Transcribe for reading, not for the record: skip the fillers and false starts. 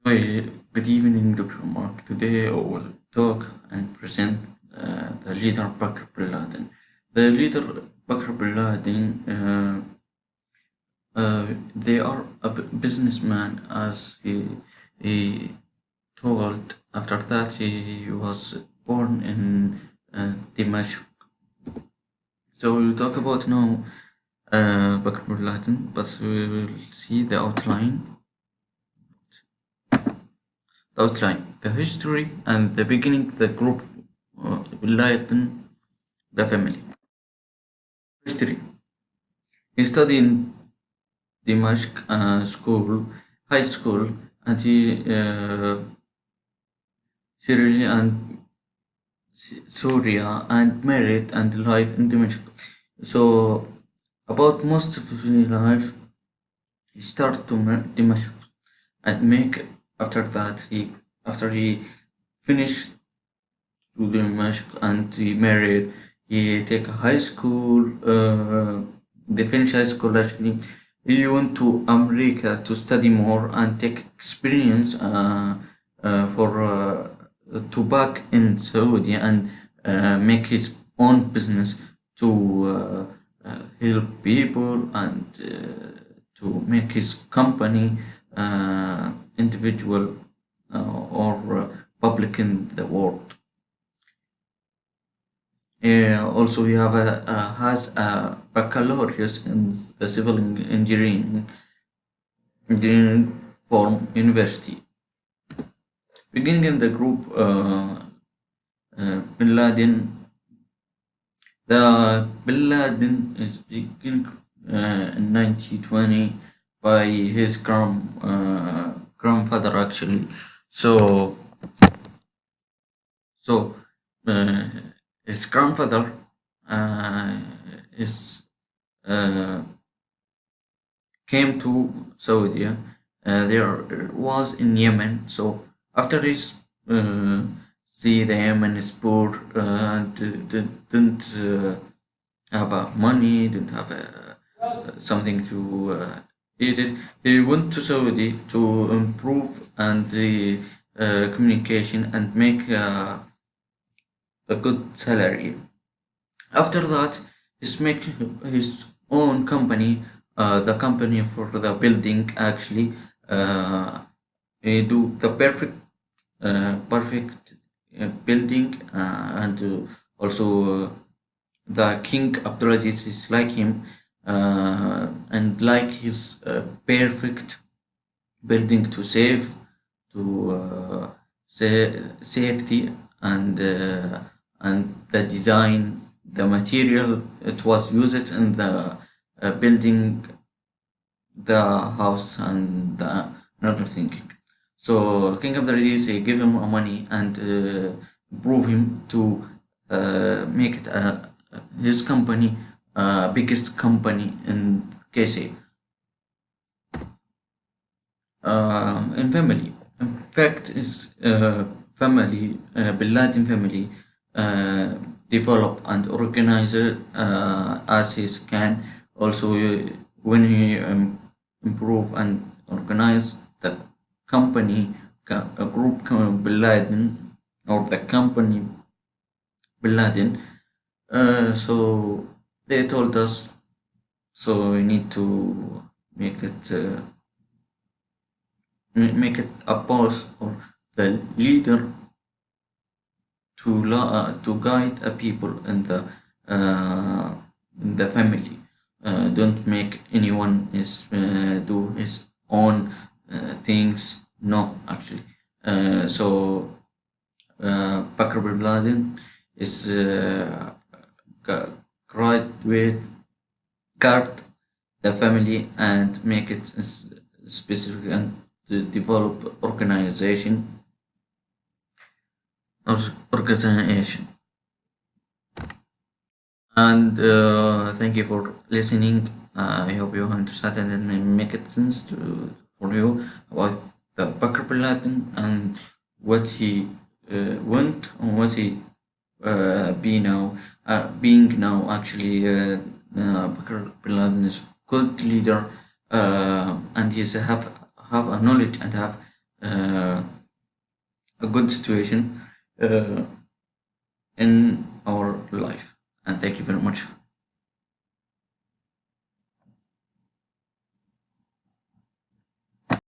Hi, good evening, Dr. Mark. Today I will talk and present the leader Bakr bin Laden. The leader Bakr bin Laden, they are a businessman, as he told. After that, he was born in Dimashq. So we will talk about now Bakr bin Laden, but we will see the outline. The history and the beginning, the group bin Laden, the family. History. He studied in Dimashq high school, and he Syria and Syria and married and lived in Dimashq. So about most of his life, he started to Dimashq and make after that he finished to Dimashq and he married. He take a high school. They finish high school actually. He went to America to study more and take experience for to back in Saudi and make his own business to help people and to make his company individual or public in the world. Also, we have has a baccalaureate in the civil engineering from university. Beginning in the group, Bin Laden. The Bin Laden is beginning in 1920 by his grandfather actually. So so uh, his grandfather uh, is uh, came to Saudi. There was in Yemen. So after this, uh, see the Yemen is poor and didn't have money, didn't have something to eat it. He went to Saudi to improve and the communication and make a good salary. After that, he's making his own company, the company for the building actually. He do the perfect building and also the King Abdulaziz is like him and like his perfect building to save to safety and the design, the material it was used in the building the house and another thing. So King Abdulaziz gave him money and prove him to make it his company biggest company in KSA. In family. In fact, his family, Bin Laden family, uh, develop and organize it as he can. Also, when he improve and organize the company, a group Bin Laden or the company Bin Laden. So they told us, so we need to make it. Make it a boss or the leader to guide a people in the family. Don't make anyone is do his own things. No, actually. So Bakr bin Laden is graduate guard the family and make it specific and to develop organization. And thank you for listening. I hope you understand and make it sense for you about the Bakr bin Laden and what he went and what he being now actually. Bakr bin Laden is good leader and he's have a knowledge and have uh, a good situation uh, in